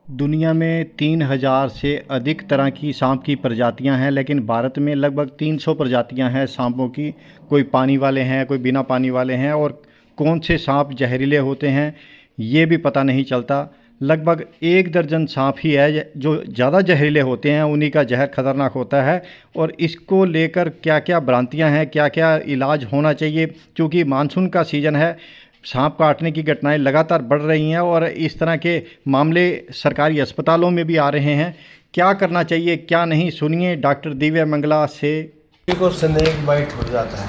दुनिया में 3000 से अधिक तरह की सांप की प्रजातियां हैं, लेकिन भारत में लगभग 300 प्रजातियां हैं सांपों की। कोई पानी वाले हैं, कोई बिना पानी वाले हैं, और कौन से सांप जहरीले होते हैं ये भी पता नहीं चलता। लगभग 1 दर्जन सांप ही है जो ज़्यादा जहरीले होते हैं, उन्हीं का जहर खतरनाक होता है। और इसको लेकर क्या क्या भ्रांतियां हैं, क्या क्या इलाज होना चाहिए, क्योंकि मानसून का सीज़न है, सांप काटने की घटनाएं लगातार बढ़ रही हैं और इस तरह के मामले सरकारी अस्पतालों में भी आ रहे हैं। क्या करना चाहिए क्या नहीं, सुनिए डॉक्टर दिव्या मंगला से। को स्नेक बाइट हो जाता है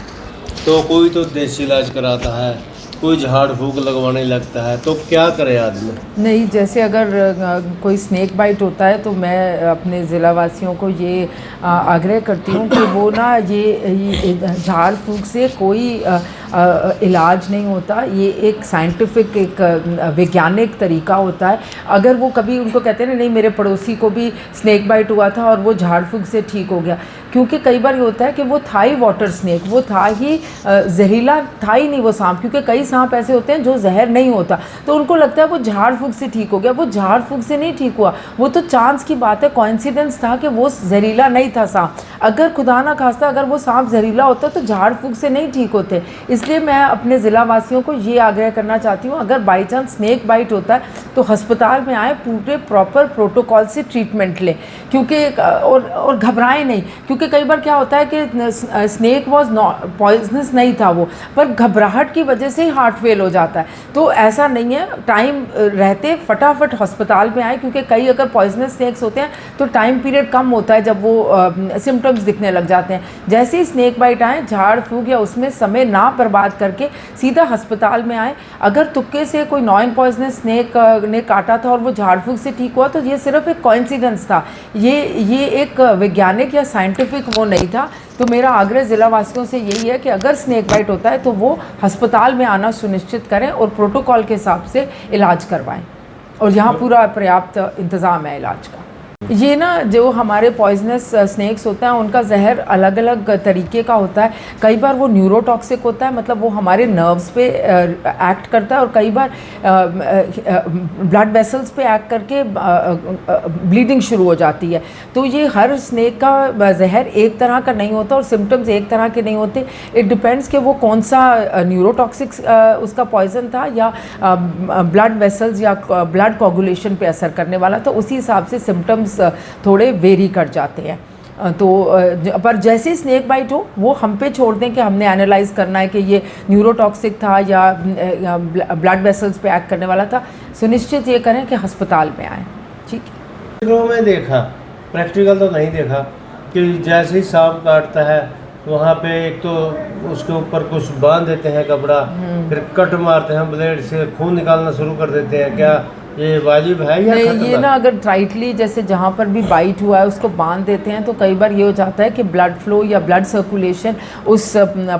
तो कोई तो देसी इलाज कराता है, कोई झाड़ फूक लगवाने लगता है, तो क्या करे आदमी? नहीं, जैसे अगर कोई स्नेक बाइट होता है तो मैं अपने ज़िला वासियों को ये आग्रह करती हूँ कि वो ना ये झाड़ फूक से कोई इलाज नहीं होता। ये एक साइंटिफिक, एक वैज्ञानिक तरीका होता है। अगर वो कभी उनको कहते हैं ना, नहीं मेरे पड़ोसी को भी स्नेक बाइट हुआ था और वो झाड़ फूक से ठीक हो गया, क्योंकि कई बार ये होता है कि वो था ही वाटर स्नेक, वो था ही जहरीला, था ही नहीं वो सांप। क्योंकि कई सांप ऐसे होते हैं जो जहर नहीं होता, तो उनको लगता है वो झाड़ फूक से ठीक हो गया। वो झाड़ फूक से नहीं ठीक हुआ, वो तो चांस की बात है, कोइंसिडेंस था कि वो जहरीला नहीं था सांप। अगर खुदा ना खास्ता अगर वो सांप जहरीला होता तो झाड़ फूक से नहीं ठीक होते। इसलिए मैं अपने ज़िला वासियों को ये आग्रह करना चाहती हूँ, अगर बाई चांस स्नेक बाइट होता है तो अस्पताल में आए, पूरे प्रॉपर प्रोटोकॉल से ट्रीटमेंट लें, क्योंकि और घबराएं नहीं। क्योंकि कई बार क्या होता है कि स्नेक वॉज नॉट पॉइजनस, नहीं था वो, पर घबराहट की वजह से ही हार्ट फेल हो जाता है। तो ऐसा नहीं है, टाइम रहते फटाफट अस्पताल में आए, क्योंकि कई अगर पॉइजनस स्नेक्स होते हैं तो टाइम पीरियड कम होता है जब वो सिम्टम्स दिखने लग जाते हैं। जैसे ही स्नेक बाइट आए, झाड़ फूक या उसमें समय ना बर्बाद करके सीधा अस्पताल में आए। अगर तुक्के से कोई नॉन पॉइजनस स्नेक ने काटा था और वो झाड़ फूक से ठीक हुआ तो ये सिर्फ एक कोइंसिडेंस था, ये एक वैज्ञानिक या साइंटिफिक वो नहीं था। तो मेरा आग्रह ज़िला वासियों से यही है कि अगर स्नेक बाइट होता है तो वो अस्पताल में आना सुनिश्चित करें और प्रोटोकॉल के हिसाब से इलाज करवाएं, और यहाँ पूरा पर्याप्त इंतज़ाम है इलाज का। ये ना जो हमारे पॉइजनस स्नेक्स होते हैं उनका जहर अलग अलग तरीके का होता है। कई बार वो न्यूरोटॉक्सिक होता है, मतलब वो हमारे नर्व्स पे एक्ट करता है, और कई बार ब्लड वेसल्स पे एक्ट करके ब्लीडिंग शुरू हो जाती है। तो ये हर स्नेक का जहर एक तरह का नहीं होता और सिम्टम्स एक तरह के नहीं होते। इट डिपेंड्स कि वो कौन सा न्यूरोटॉक्सिक उसका पॉइजन था या ब्लड वेसल्स या ब्लड कोगुलेशन पे असर करने वाला, तो उसी हिसाब से सिम्टम्स थोड़े वेरी कर जाते हैं। तो पर जैसे स्नेक बाइट हो वो हम पे छोड़ दें कि हमने एनालाइज करना है कि ये न्यूरोटॉक्सिक था या ब्लड वेसल्स पे एक्ट करने वाला था। सुनिश्चित ये करें कि अस्पताल में आएँ। ठीक है, फिल्मों में देखा, प्रैक्टिकल तो नहीं देखा कि जैसे ही सांप काटता है वहाँ पे एक तो उसके ऊपर कुछ बांध देते हैं कपड़ा, फिर कट मारते हैं ब्लेड से, खून निकालना शुरू कर देते हैं। क्या ये वाजिब है या नहीं? ये ना अगर टाइटली जैसे जहाँ पर भी बाइट हुआ है उसको बांध देते हैं तो कई बार ये हो जाता है कि ब्लड फ्लो या ब्लड सर्कुलेशन उस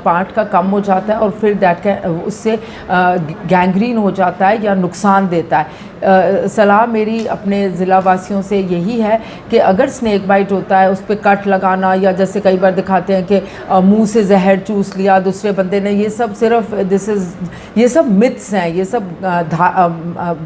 पार्ट का कम हो जाता है और फिर उससे गैंग्रीन हो जाता है या नुकसान देता है। सलाह मेरी अपने ज़िला वासियों से यही है कि अगर स्नेक बाइट होता है उस पर कट लगाना, या जैसे कई बार दिखाते हैं कि मुंह से जहर चूस लिया दूसरे बंदे ने, ये सब सिर्फ ये सब मिथ्स हैं, ये सब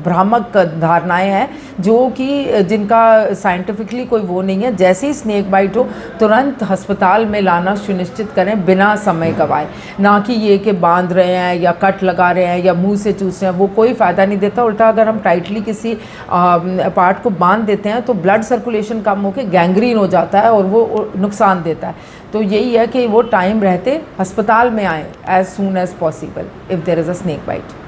भ्रामक धारणाएं हैं जो कि जिनका साइंटिफिकली कोई वो नहीं है। जैसे ही स्नेक बाइट हो तुरंत अस्पताल में लाना सुनिश्चित करें बिना समय गवाए, ना कि ये कि बांध रहे हैं या कट लगा रहे हैं या मुंह से चूस रहे हैं, वो कोई फ़ायदा नहीं देता। उल्टा अगर हम टाइटली किसी पार्ट को बांध देते हैं तो ब्लड सर्कुलेशन कम होकर गैंग्रीन हो जाता है और वो नुकसान देता है। तो यही है कि वो टाइम रहते अस्पताल में आएँ as soon as possible if there is a snake bite.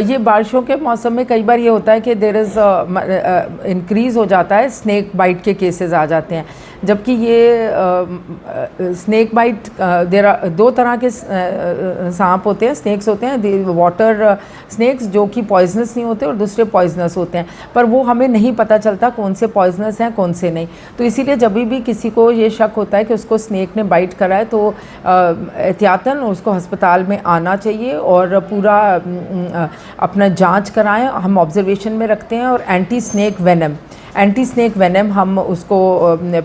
ये बारिशों के मौसम में कई बार ये होता है कि देयर इज़ इंक्रीज़ हो जाता है, स्नेक बाइट के केसेस आ जाते हैं। जबकि ये स्नेक बाइट दो तरह के सांप होते हैं, स्नेक्स होते हैं, वाटर स्नेक्स जो कि पॉइजनस नहीं होते और दूसरे पॉइजनस होते हैं, पर वो हमें नहीं पता चलता कौन से पॉइजनस हैं कौन से नहीं। तो इसीलिए जब भी किसी को ये शक होता है कि उसको स्नेक ने बाइट करा है तो एहतियातन उसको अस्पताल में आना चाहिए और पूरा अपना जांच कराएं। हम ऑब्जर्वेशन में रखते हैं और anti snake venom anti snake venom हम उसको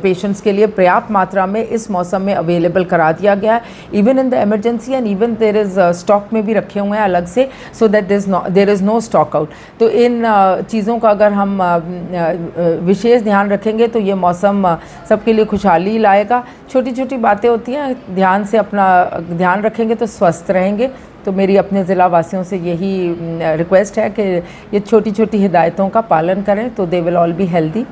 पेशेंट्स के लिए पर्याप्त मात्रा में इस मौसम में अवेलेबल करा दिया गया है। Even in the emergency and even there is stock में भी रखे हुए हैं अलग से, so that there is no stock out. तो इन चीज़ों का अगर हम विशेष ध्यान रखेंगे तो ये मौसम सबके लिए खुशहाली लाएगा। छोटी छोटी बातें होती हैं, ध्यान से अपना ध्यान रखेंगे तो स्वस्थ रहेंगे। तो मेरी अपने ज़िला वासियों से यही रिक्वेस्ट है कि ये छोटी छोटी हिदायतों का पालन करें तो they will all be healthy.